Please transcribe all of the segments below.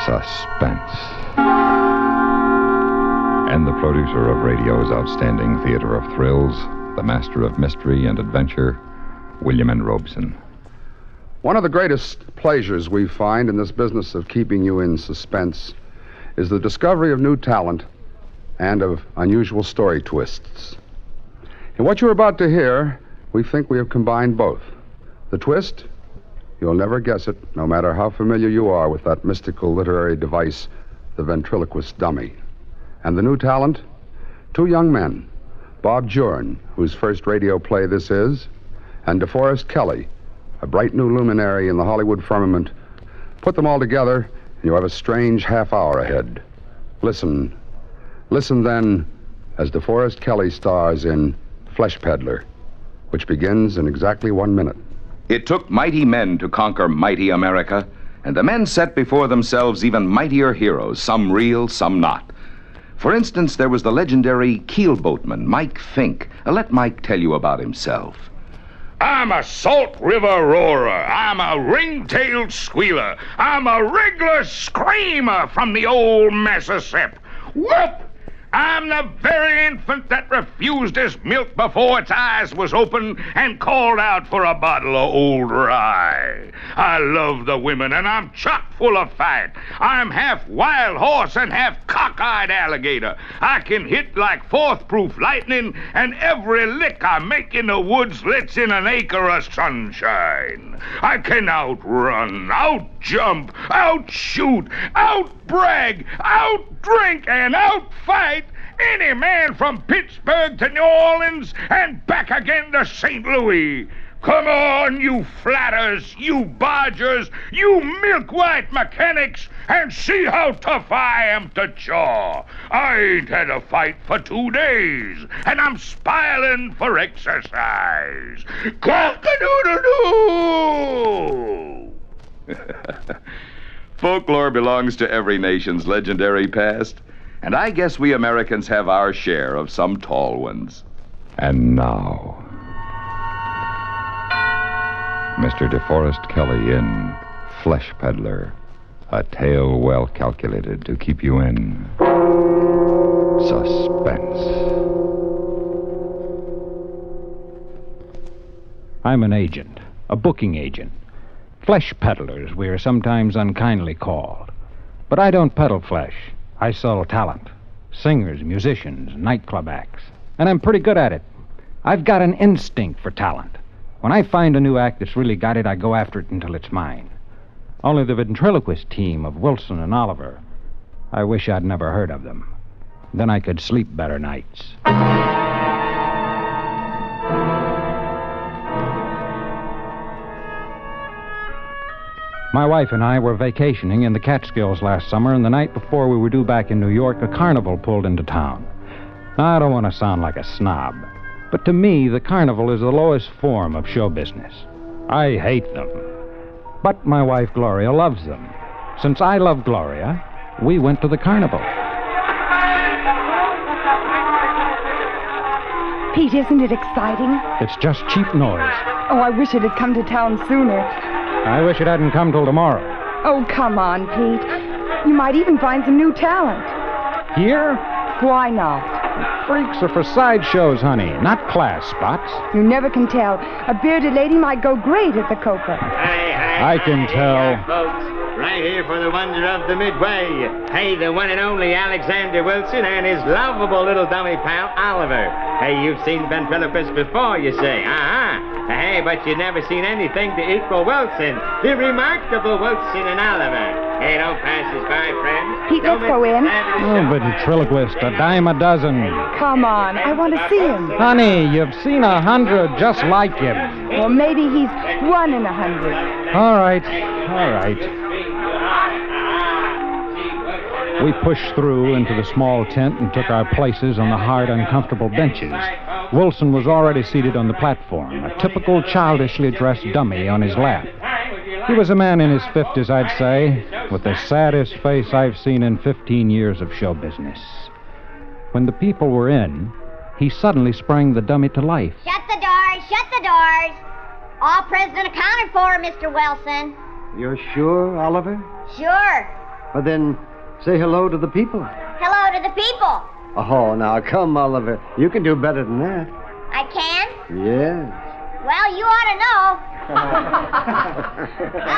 Suspense. And the producer of radio's outstanding theater of thrills, the master of mystery and adventure, William N. Robeson. One of the greatest pleasures we find in this business of keeping you in suspense is the discovery of new talent and of unusual story twists. In what you're about to hear, we think we have combined both. The twist? You'll never guess it, no matter how familiar you are with that mystical literary device, the ventriloquist dummy. And the new talent? Two young men, Bob Jurin, whose first radio play this is, and DeForest Kelley, a bright new luminary in the Hollywood firmament. Put them all together, and you have a strange half hour ahead. Listen then, as DeForest Kelley stars in Flesh Peddler, which begins in exactly 1 minute. It took mighty men to conquer mighty America, and the men set before themselves even mightier heroes, some real, some not. For instance, there was the legendary keelboatman, Mike Fink. Let Mike tell you about himself. I'm a salt river roarer. I'm a ring-tailed squealer. I'm a regular screamer from the old Mississippi. Whoop! I'm the very infant that refused his milk before its eyes was open and called out for a bottle of old rye. I love the women, and I'm chock full of fight. I'm half wild horse and half cockeyed alligator. I can hit like fourth-proof lightning, and every lick I make in the woods lets in an acre of sunshine. I can outrun, outjump, outshoot, outbrag, outdrink, and outfight any man from Pittsburgh to New Orleans and back again to St. Louis. Come on, you flatters, you bargers, you milk-white mechanics, and see how tough I am to chaw. I ain't had a fight for 2 days, and I'm spiling for exercise. Cock-a-doodle-doo! Folklore belongs to every nation's legendary past, and I guess we Americans have our share of some tall ones. And now, Mr. DeForest Kelley in Flesh Peddler, a tale well calculated to keep you in suspense. I'm an agent, a booking agent. Flesh peddlers, we are sometimes unkindly called. But I don't peddle flesh. I sell talent. Singers, musicians, nightclub acts. And I'm pretty good at it. I've got an instinct for talent. When I find a new act that's really got it, I go after it until it's mine. Only the ventriloquist team of Wilson and Oliver, I wish I'd never heard of them. Then I could sleep better nights. My wife and I were vacationing in the Catskills last summer, and the night before we were due back in New York, a carnival pulled into town. Now, I don't want to sound like a snob, but to me, the carnival is the lowest form of show business. I hate them. But my wife, Gloria, loves them. Since I love Gloria, we went to the carnival. Pete, isn't it exciting? It's just cheap noise. Oh, I wish it had come to town sooner. I wish it hadn't come till tomorrow. Oh, come on, Pete. You might even find some new talent. Here? Why not? Freaks are for sideshows, honey, not class spots. You never can tell. A bearded lady might go great at the Copa. I can tell. Folks, right here for the wonder of the Midway. Hey, the one and only Alexander Wilson and his lovable little dummy pal, Oliver. Hey, you've seen ventriloquists before, you say. Hey, but you've never seen anything to equal Wilson, the remarkable Wilson and Oliver. Hey, don't pass us by, friends. Pete, let's go in. Oh, ventriloquist, a dime a dozen. Come on, I want to see him. Honey, you've seen 100 just like him. Well, maybe he's 1 in 100. All right. We pushed through into the small tent and took our places on the hard, uncomfortable benches. Wilson was already seated on the platform, a typical childishly dressed dummy on his lap. He was a man in his 50s, I'd say, with the saddest face I've seen in 15 years of show business. When the people were in, he suddenly sprang the dummy to life. Shut the doors! Shut the doors! All present accounted for, Mr. Wilson. You're sure, Oliver? Sure. Well, then, say hello to the people. Hello to the people. Oh, now, come, Oliver. You can do better than that. I can? Yes. Well, you ought to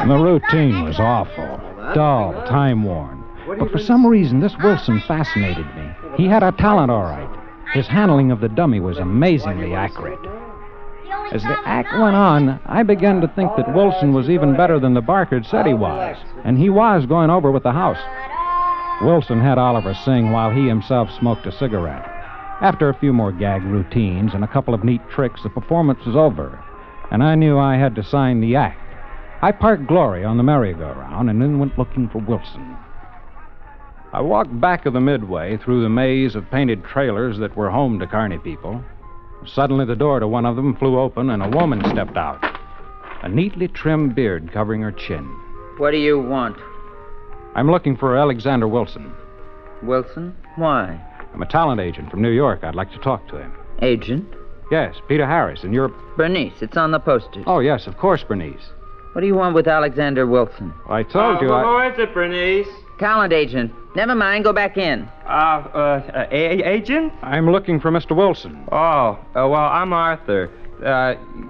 know. The routine was awful, dull, time-worn. But for some reason, this Wilson fascinated me. He had a talent, all right. His handling of the dummy was amazingly accurate. As the act went on, I began to think that Wilson was even better than the Barker said he was, and he was going over with the house. Wilson had Oliver sing while he himself smoked a cigarette. After a few more gag routines and a couple of neat tricks, the performance was over, and I knew I had to sign the act. I parked Glory on the merry-go-round and then went looking for Wilson. I walked back of the Midway through the maze of painted trailers that were home to carny people. Suddenly, the door to one of them flew open, and a woman stepped out, a neatly trimmed beard covering her chin. What do you want? I'm looking for Alexander Wilson. Wilson? Why? I'm a talent agent from New York. I'd like to talk to him. Agent? Yes, Peter Harris, and you're... Bernice. It's on the posters. Oh, yes, of course, Bernice. What do you want with Alexander Wilson? Well, I told you Who is it, Bernice? Talent agent. Never mind, go back in. Agent? I'm looking for Mr. Wilson. Well, I'm Arthur.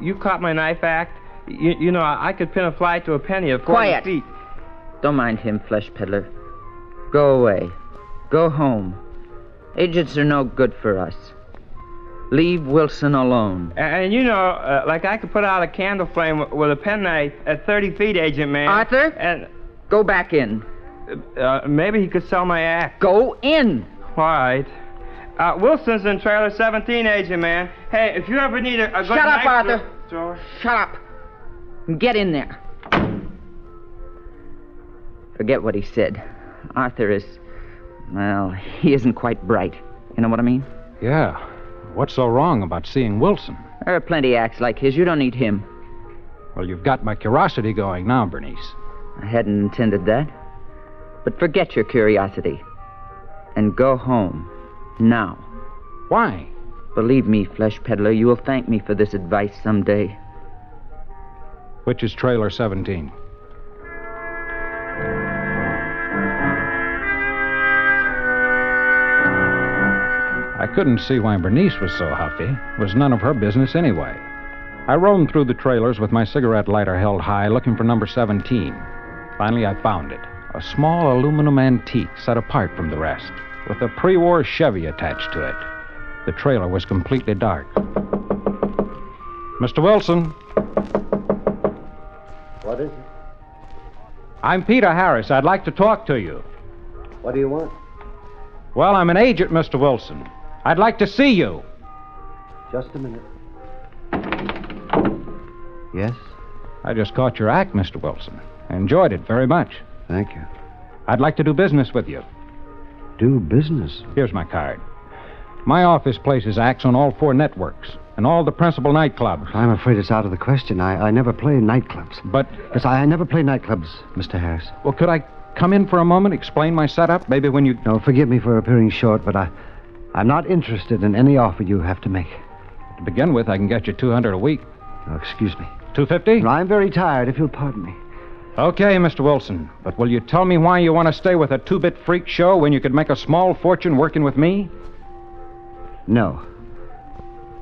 You caught my knife act? You know, I could pin a fly to a penny of 40 Quiet. feet. Don't mind him, flesh peddler. Go away. Go home. Agents are no good for us. Leave Wilson alone. And you know, like I could put out a candle flame with a penknife at 30 feet, Agent Man. Arthur? And go back in. Maybe he could sell my act. Go in. All right. Wilson's in trailer 17, Agent Man. Hey, if you ever need a good Shut up, knife Arthur. Shut up. Get in there. Forget what he said. Arthur is... well, he isn't quite bright. You know what I mean? Yeah. What's so wrong about seeing Wilson? There are plenty acts like his. You don't need him. Well, you've got my curiosity going now, Bernice. I hadn't intended that. But forget your curiosity. And go home. Now. Why? Believe me, flesh peddler, you will thank me for this advice someday. Which is trailer 17? I couldn't see why Bernice was so huffy. It was none of her business anyway. I roamed through the trailers with my cigarette lighter held high, looking for number 17. Finally, I found it. A small aluminum antique set apart from the rest, with a pre-war Chevy attached to it. The trailer was completely dark. Mr. Wilson. What is it? I'm Peter Harris. I'd like to talk to you. What do you want? Well, I'm an agent, Mr. Wilson. I'd like to see you. Just a minute. Yes? I just caught your act, Mr. Wilson. I enjoyed it very much. Thank you. I'd like to do business with you. Do business? Here's my card. My office places acts on all 4 networks and all the principal nightclubs. I'm afraid it's out of the question. I never play nightclubs. But... yes, I never play nightclubs, Mr. Harris. Well, could I come in for a moment, explain my setup? Maybe when you... No, forgive me for appearing short, but I'm not interested in any offer you have to make. To begin with, I can get you $200 a week. Oh, excuse me. $250? No, I'm very tired, if you'll pardon me. Okay, Mr. Wilson. But will you tell me why you want to stay with a 2-bit freak show when you could make a small fortune working with me? No.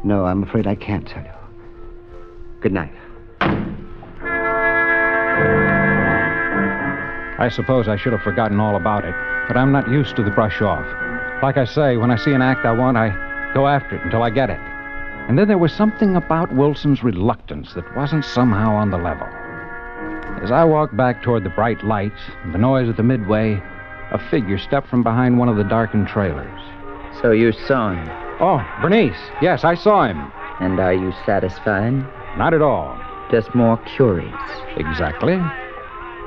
No, I'm afraid I can't tell you. Good night. I suppose I should have forgotten all about it, but I'm not used to the brush off. Like I say, when I see an act I want, I go after it until I get it. And then there was something about Wilson's reluctance that wasn't somehow on the level. As I walked back toward the bright lights and the noise of the Midway, a figure stepped from behind one of the darkened trailers. So you saw him? Oh, Bernice. Yes, I saw him. And are you satisfied? Not at all. Just more curious. Exactly.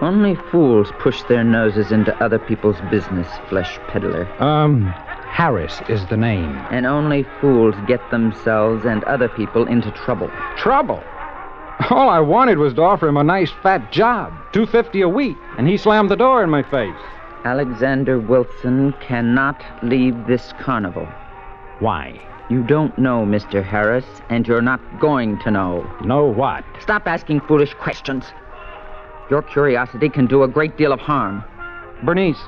Only fools push their noses into other people's business, flesh peddler. Harris is the name. And only fools get themselves and other people into trouble. Trouble? All I wanted was to offer him a nice fat job, $250 a week, and he slammed the door in my face. Alexander Wilson cannot leave this carnival. Why? You don't know, Mr. Harris, and you're not going to know. Know what? Stop asking foolish questions. Your curiosity can do a great deal of harm. Bernice,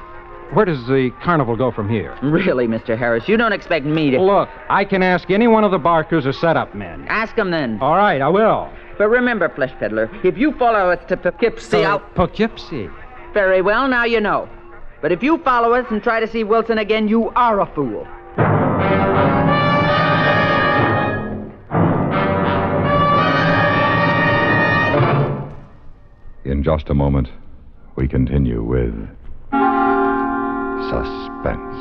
where does the carnival go from here? Really, Mr. Harris, you don't expect me to... Look, I can ask any one of the Barkers or setup men. Ask them then. All right, I will. But remember, Flesh Peddler, if you follow us to Poughkeepsie, I'll... Poughkeepsie? Very well, now you know. But if you follow us and try to see Wilson again, you are a fool. In just a moment, we continue with Suspense.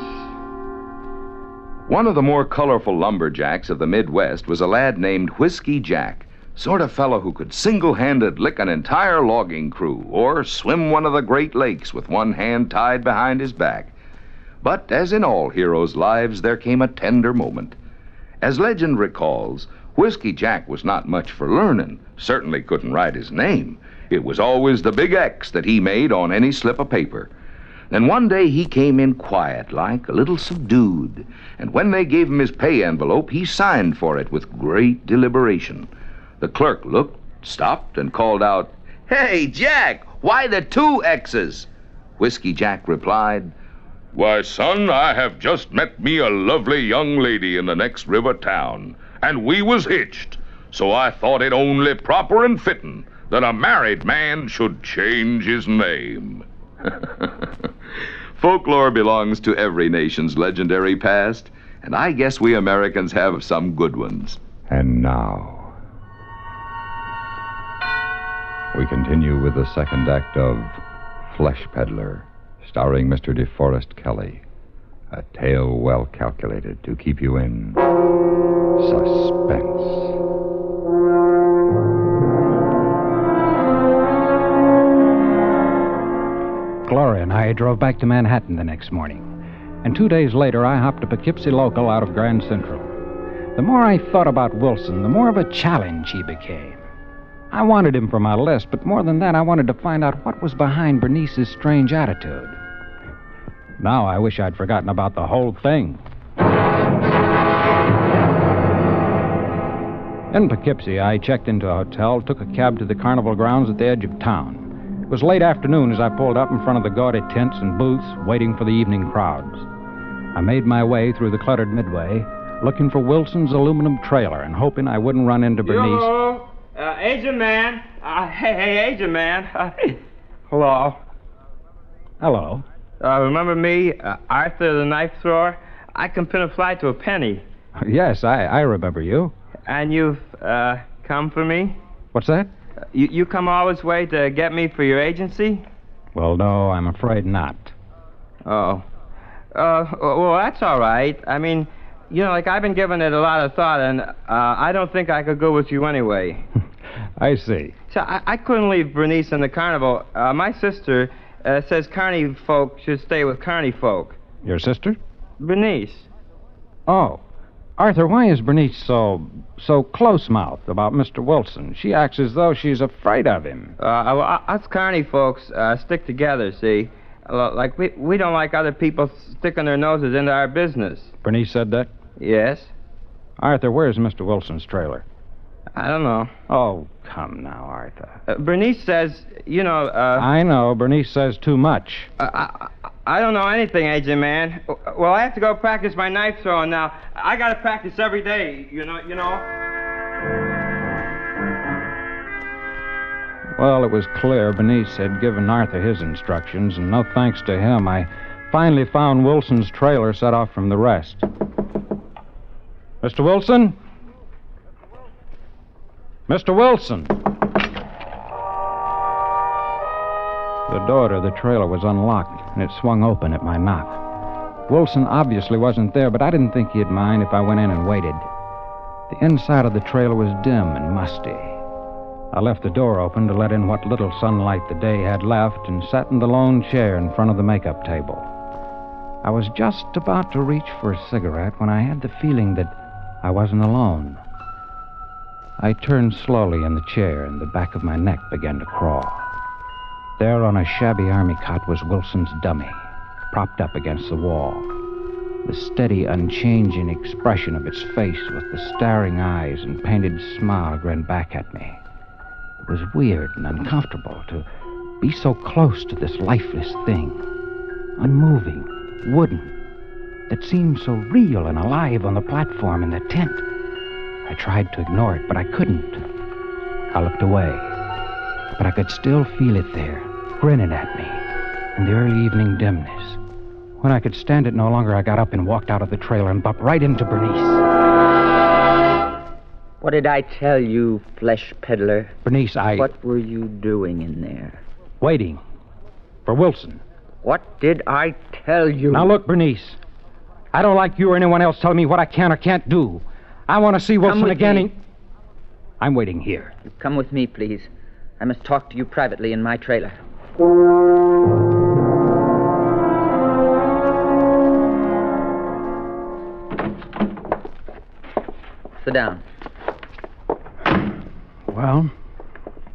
One of the more colorful lumberjacks of the Midwest was a lad named Whiskey Jack, sort of fellow who could single-handed lick an entire logging crew or swim one of the Great Lakes with one hand tied behind his back. But as in all heroes' lives, there came a tender moment. As legend recalls, Whiskey Jack was not much for learning, certainly couldn't write his name. It was always the big X that he made on any slip of paper. Then one day he came in quiet-like, a little subdued, and when they gave him his pay envelope, he signed for it with great deliberation. The clerk looked, stopped, and called out, "Hey, Jack, why the 2 X's?" Whiskey Jack replied, "Why, son, I have just met me a lovely young lady in the next river town, and we was hitched, so I thought it only proper and fitting that a married man should change his name." Folklore belongs to every nation's legendary past, and I guess we Americans have some good ones. And now, we continue with the second act of Flesh Peddler, starring Mr. DeForest Kelley. A tale well calculated to keep you in suspense. Gloria and I drove back to Manhattan the next morning. And 2 days later, I hopped a Poughkeepsie local out of Grand Central. The more I thought about Wilson, the more of a challenge he became. I wanted him for my list, but more than that, I wanted to find out what was behind Bernice's strange attitude. Now I wish I'd forgotten about the whole thing. In Poughkeepsie, I checked into a hotel, took a cab to the carnival grounds at the edge of town. It was late afternoon as I pulled up in front of the gaudy tents and booths, waiting for the evening crowds. I made my way through the cluttered midway, looking for Wilson's aluminum trailer and hoping I wouldn't run into Bernice. Yo, agent man. Hey, agent man. Hello. Hello. Remember me, Arthur the knife thrower? I can pin a fly to a penny. Yes, I remember you. And you've come for me? What's that? You come all this way to get me for your agency? Well, no, I'm afraid not. Oh. Well, that's all right. I mean, like I've been giving it a lot of thought, and I don't think I could go with you anyway. I see. So I couldn't leave Bernice in the carnival. My sister says carny folk should stay with carny folk. Your sister? Bernice. Oh. Arthur, why is Bernice so close-mouthed about Mr. Wilson? She acts as though she's afraid of him. Well, us carny folks stick together, see? Like, we don't like other people sticking their noses into our business. Bernice said that? Yes. Arthur, where's Mr. Wilson's trailer? I don't know. Oh, come now, Arthur. Bernice says, I know. Bernice says too much. I don't know anything, agent man. Well, I have to go practice my knife throwing now. I gotta practice every day, you know. Well, it was clear Bernice had given Arthur his instructions, and no thanks to him, I finally found Wilson's trailer set off from the rest. Mr. Wilson? Mr. Wilson! The door to the trailer was unlocked, and it swung open at my knock. Wilson obviously wasn't there, but I didn't think he'd mind if I went in and waited. The inside of the trailer was dim and musty. I left the door open to let in what little sunlight the day had left and sat in the lone chair in front of the makeup table. I was just about to reach for a cigarette when I had the feeling that I wasn't alone. I turned slowly in the chair, and the back of my neck began to crawl. There on a shabby army cot was Wilson's dummy, propped up against the wall. The steady, unchanging expression of its face with the staring eyes and painted smile grinned back at me. It was weird and uncomfortable to be so close to this lifeless thing. unmoving, wooden, that seemed so real and alive on the platform in the tent. I tried to ignore it, but I couldn't. I looked away, but I could still feel it there, grinning at me in the early evening dimness. When I could stand it no longer, I got up and walked out of the trailer and bumped right into Bernice. What did I tell you, flesh peddler? Bernice, What were you doing in there? Waiting for Wilson. What did I tell you? Now look, Bernice, I don't like you or anyone else telling me what I can or can't do. I want to see Wilson again. I'm waiting here. Come with me, please. I must talk to you privately in my trailer. Sit down. Well,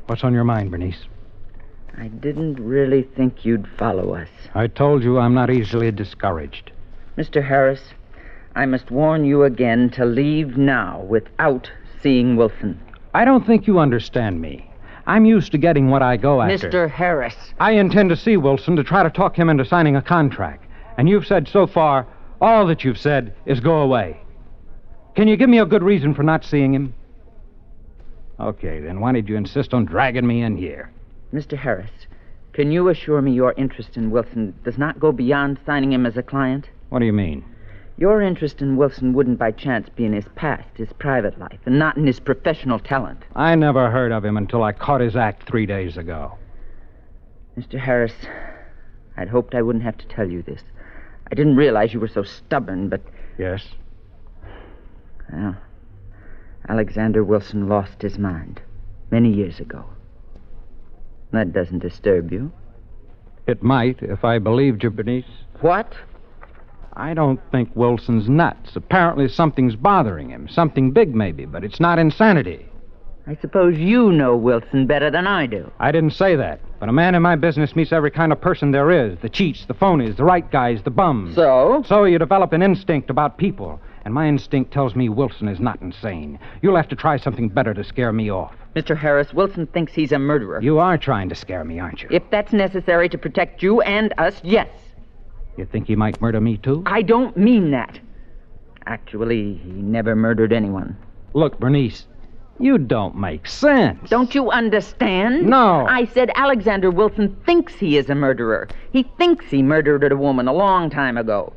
what's on your mind, Bernice? I didn't really think you'd follow us. I told you I'm not easily discouraged. Mr. Harris, I must warn you again to leave now without seeing Wilson. I don't think you understand me. I'm used to getting what I go after. Mr. Harris. I intend to see Wilson to try to talk him into signing a contract. And you've said so far, all that you've said is go away. Can you give me a good reason for not seeing him? Okay, then why did you insist on dragging me in here? Mr. Harris, can you assure me your interest in Wilson does not go beyond signing him as a client? What do you mean? Your interest in Wilson wouldn't by chance be in his past, his private life, and not in his professional talent. I never heard of him until I caught his act 3 days ago. Mr. Harris, I'd hoped I wouldn't have to tell you this. I didn't realize you were so stubborn, but... Yes? Well, Alexander Wilson lost his mind many years ago. That doesn't disturb you? It might, if I believed you, Bernice. What? I don't think Wilson's nuts. Apparently something's bothering him. Something big, maybe, but it's not insanity. I suppose you know Wilson better than I do. I didn't say that, but a man in my business meets every kind of person there is. The cheats, the phonies, the right guys, the bums. So? So you develop an instinct about people. And my instinct tells me Wilson is not insane. You'll have to try something better to scare me off. Mr. Harris, Wilson thinks he's a murderer. You are trying to scare me, aren't you? If that's necessary to protect you and us, yes. You think he might murder me, too? I don't mean that. Actually, he never murdered anyone. Look, Bernice, you don't make sense. Don't you understand? No. I said Alexander Wilson thinks he is a murderer. He thinks he murdered a woman a long time ago.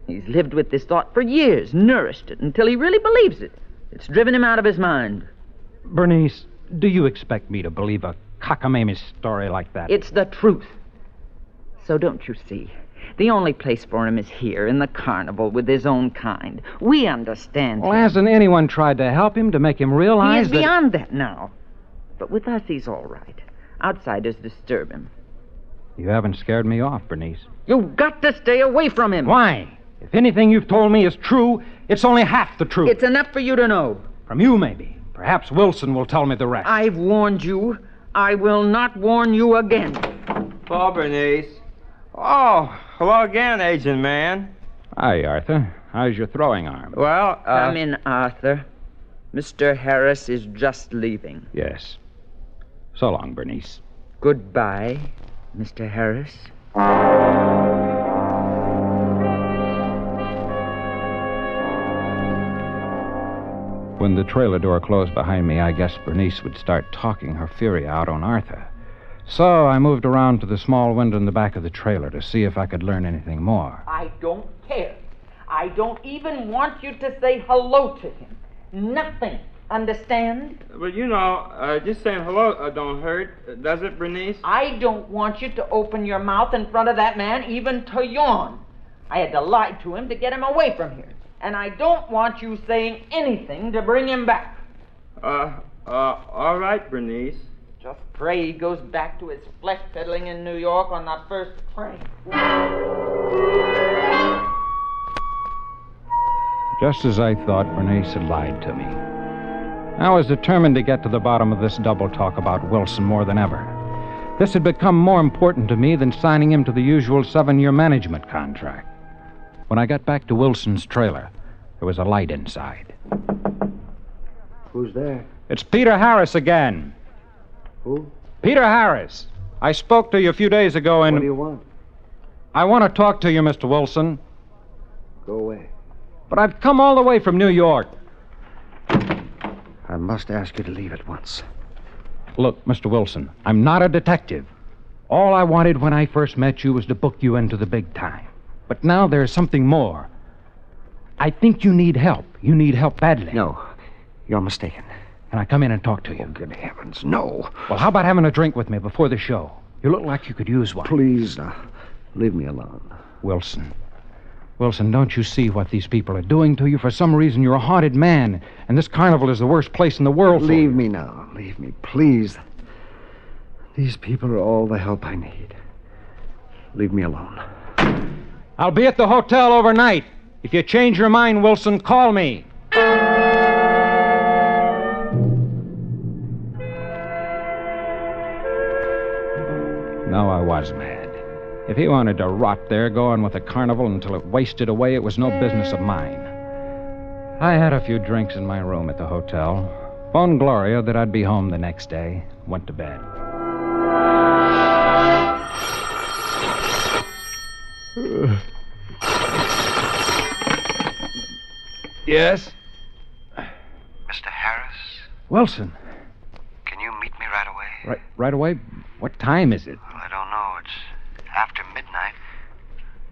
He's lived with this thought for years, nourished it, until he really believes it. It's driven him out of his mind. Bernice, do you expect me to believe a cockamamie story like that? It's the truth. So don't you see? The only place for him is here, in the carnival, with his own kind. We understand Well, him. hasn't anyone tried to help him, to make him realize He is beyond that now. But with us, he's all right. Outsiders disturb him. You haven't scared me off, Bernice. You've got to stay away from him. Why? If anything you've told me is true, it's only half the truth. It's enough for you to know. From you, maybe. Perhaps Wilson will tell me the rest. I've warned you. I will not warn you again. Hello, Bernice. Oh, hello again, agent man. Hi, Arthur. How's your throwing arm? Well, Come in, Arthur. Mr. Harris is just leaving. Yes. So long, Bernice. Goodbye, Mr. Harris. When the trailer door closed behind me, I guessed Bernice would start talking her fury out on Arthur. So I moved around to the small window in the back of the trailer to see if I could learn anything more. I don't care. I don't even want you to say hello to him. Nothing. Understand? But just saying hello don't hurt, does it, Bernice? I don't want you to open your mouth in front of that man, even to yawn. I had to lie to him to get him away from here. And I don't want you saying anything to bring him back. All right, Bernice. Just pray he goes back to his flesh peddling in New York on the first train. Just as I thought, Bernice had lied to me. I was determined to get to the bottom of this double talk about Wilson more than ever. This had become more important to me than signing him to the usual 7-year management contract. When I got back to Wilson's trailer, there was a light inside. Who's there? It's Peter Harris again. Who? Peter Harris. I spoke to you a few days ago and... What do you want? I want to talk to you, Mr. Wilson. Go away. But I've come all the way from New York. I must ask you to leave at once. Look, Mr. Wilson, I'm not a detective. All I wanted when I first met you was to book you into the big time. But now there's something more. I think you need help. You need help badly. No, you're mistaken. Can I come in and talk to you? Oh, good heavens, no. Well, how about having a drink with me before the show? You look like you could use one. Please, leave me alone. Wilson, don't you see what these people are doing to you? For some reason, you're a haunted man, and this carnival is the worst place in the world for you. Leave me now. Leave me, please. These people are all the help I need. Leave me alone. I'll be at the hotel overnight. If you change your mind, Wilson, call me. No, I was mad. If he wanted to rot there going with the carnival until it wasted away, it was no business of mine. I had a few drinks in my room at the hotel, phoned Gloria that I'd be home the next day, went to bed. Yes? Mr. Harris? Wilson. Can you meet me right away? Right away? What time is it? Well, I don't know. It's after midnight.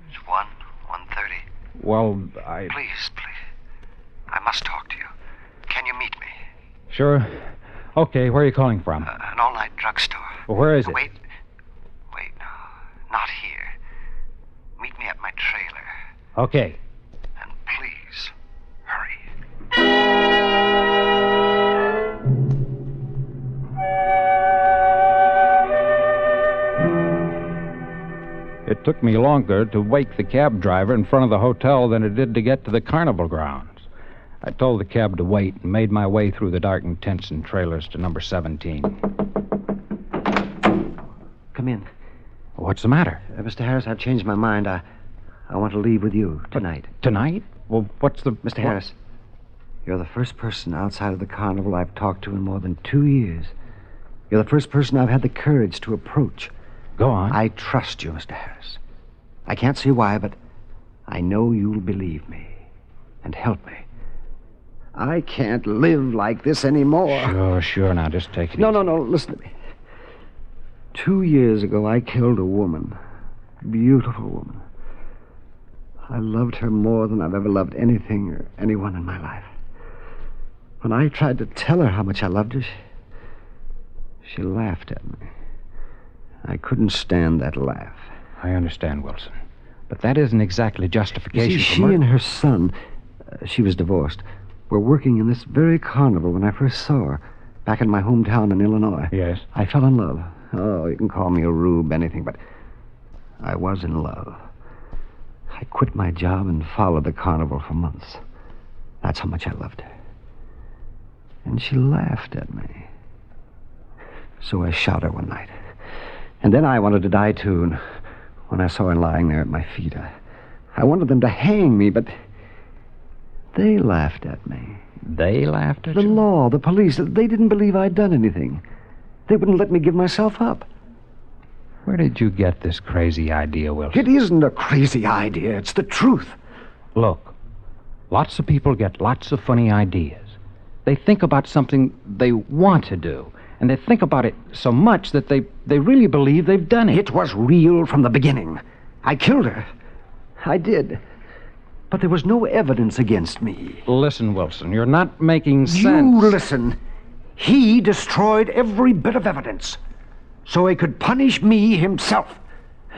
It's 1:30. Well, Please. I must talk to you. Can you meet me? Sure. Okay, where are you calling from? An all-night drugstore. Well, where is it? Wait, no. Not here. Meet me at my trailer. Okay. And please, hurry. It took me longer to wake the cab driver in front of the hotel than it did to get to the carnival grounds. I told the cab to wait and made my way through the darkened tents and trailers to number 17. Come in. What's the matter? Mr. Harris, I've changed my mind. I want to leave with you tonight. Tonight? Well, what's the... Mr. Harris, you're the first person outside of the carnival I've talked to in more than 2 years. You're the first person I've had the courage to approach. Go on. I trust you, Mr. Harris. I can't see why, but I know you'll believe me and help me. I can't live like this anymore. Sure. Now, just take it No. easy. Listen to me. 2 years ago, I killed a woman. Beautiful woman. I loved her more than I've ever loved anything or anyone in my life. When I tried to tell her how much I loved her, she laughed at me. I couldn't stand that laugh. I understand, Wilson. But that isn't exactly justification See, for she murder. and her son, she was divorced, were working in this very carnival when I first saw her, back in my hometown in Illinois. Yes? I fell in love. Oh, you can call me a rube, anything, but I was in love. I quit my job and followed the carnival for months. That's how much I loved her. And she laughed at me. So I shot her one night. And then I wanted to die, too. And when I saw her lying there at my feet, I wanted them to hang me, but they laughed at me. They laughed at you? The law, the police, they didn't believe I'd done anything. They wouldn't let me give myself up. Where did you get this crazy idea, Wilson? It isn't a crazy idea. It's the truth. Look, lots of people get lots of funny ideas. They think about something they want to do, and they think about it so much that they really believe they've done it. It was real from the beginning. I killed her. I did. But there was no evidence against me. Listen, Wilson, you're not making sense. You listen. He destroyed every bit of evidence so he could punish me himself.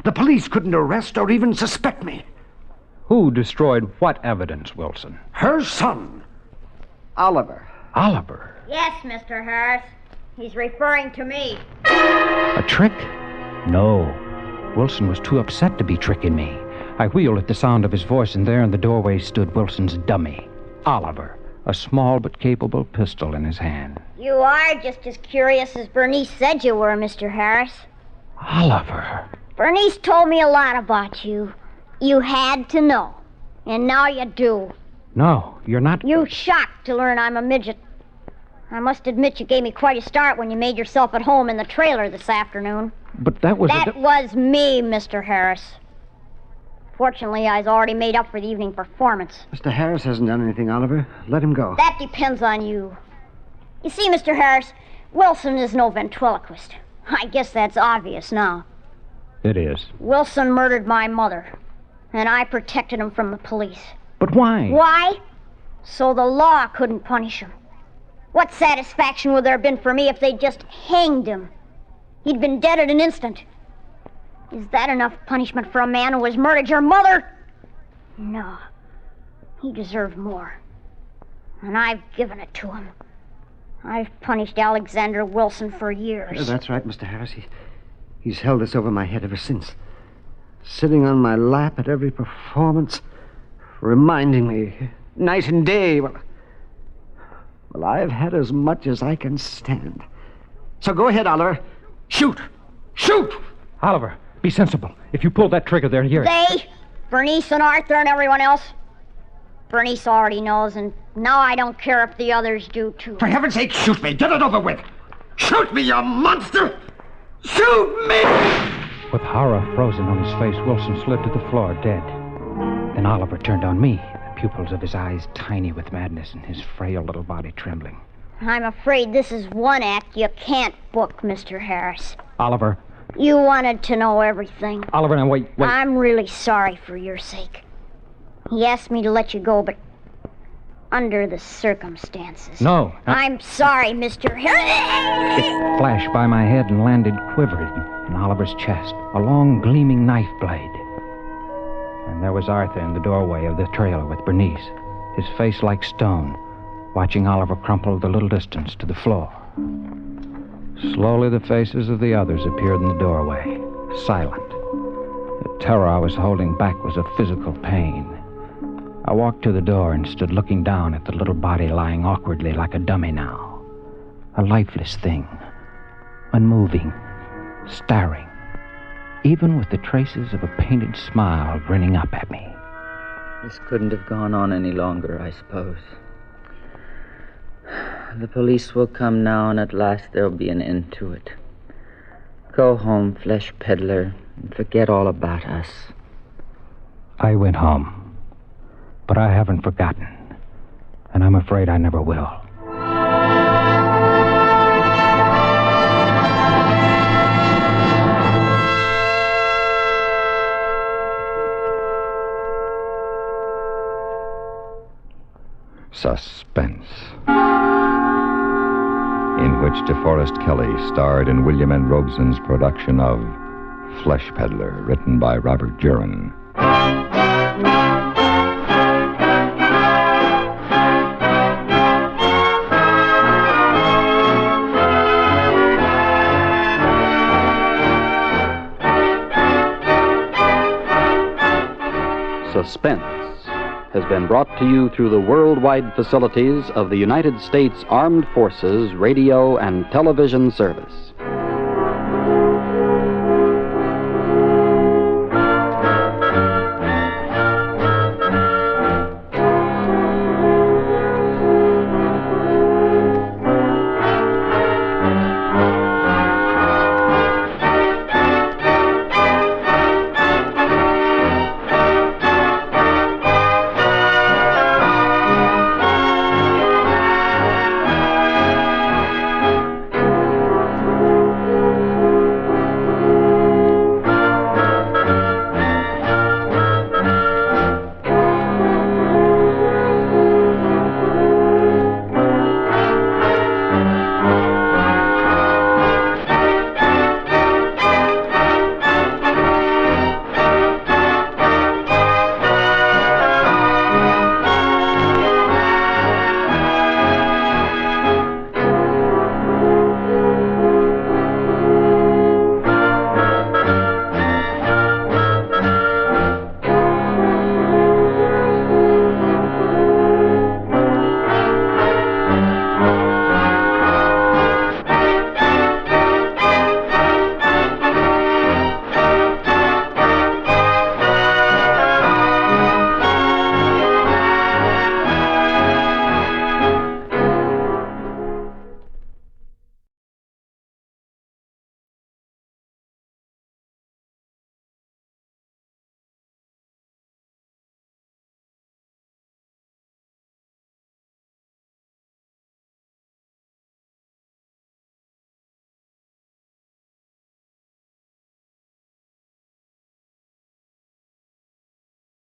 The police couldn't arrest or even suspect me. Who destroyed what evidence, Wilson? Her son, Oliver. Oliver? Yes, Mr. Harris. He's referring to me. A trick? No. Wilson was too upset to be tricking me. I wheeled at the sound of his voice, and there in the doorway stood Wilson's dummy, Oliver, a small but capable pistol in his hand. You are just as curious as Bernice said you were, Mr. Harris. Oliver. Bernice told me a lot about you. You had to know. And now you do. No, you're not... You shocked to learn I'm a midget. I must admit you gave me quite a start when you made yourself at home in the trailer this afternoon. But that was... That was me, Mr. Harris. Fortunately, I was already made up for the evening performance. Mr. Harris hasn't done anything, Oliver. Let him go. That depends on you. You see, Mr. Harris, Wilson is no ventriloquist. I guess that's obvious now. It is. Wilson murdered my mother, and I protected him from the police. But why? Why? So the law couldn't punish him. What satisfaction would there have been for me if they'd just hanged him? He'd been dead at an instant. Is that enough punishment for a man who has murdered your mother? No. He deserved more. And I've given it to him. I've punished Alexander Wilson for years. Yeah, that's right, Mr. Harris. He's held this over my head ever since. Sitting on my lap at every performance, reminding me night and day. Well, I've had as much as I can stand. So go ahead, Oliver. Shoot! Shoot! Oliver, be sensible. If you pull that trigger, they'll hear it. They? Bernice and Arthur and everyone else? Bernice already knows, and now I don't care if the others do, too. For heaven's sake, shoot me. Get it over with. Shoot me, you monster! Shoot me! With horror frozen on his face, Wilson slid to the floor, dead. Then Oliver turned on me, the pupils of his eyes tiny with madness and his frail little body trembling. I'm afraid this is one act you can't book, Mr. Harris. Oliver. You wanted to know everything. Oliver, now wait. I'm really sorry for your sake. He asked me to let you go, but under the circumstances. No. I'm sorry, Mr. Harris. It flashed by my head and landed quivering in Oliver's chest, a long, gleaming knife blade. And there was Arthur in the doorway of the trailer with Bernice, his face like stone, watching Oliver crumple the little distance to the floor. Slowly, the faces of the others appeared in the doorway, silent. The terror I was holding back was a physical pain. I walked to the door and stood looking down at the little body lying awkwardly like a dummy now. A lifeless thing, unmoving, staring, even with the traces of a painted smile grinning up at me. This couldn't have gone on any longer, I suppose. The police will come now, and at last there'll be an end to it. Go home, Flesh Peddler, and forget all about us. I went home, but I haven't forgotten, and I'm afraid I never will. Suspense, in which DeForest Kelley starred in William N. Robeson's production of Flesh Peddler, written by Robert Jurin. Suspense has been brought to you through the worldwide facilities of the United States Armed Forces Radio and Television Service.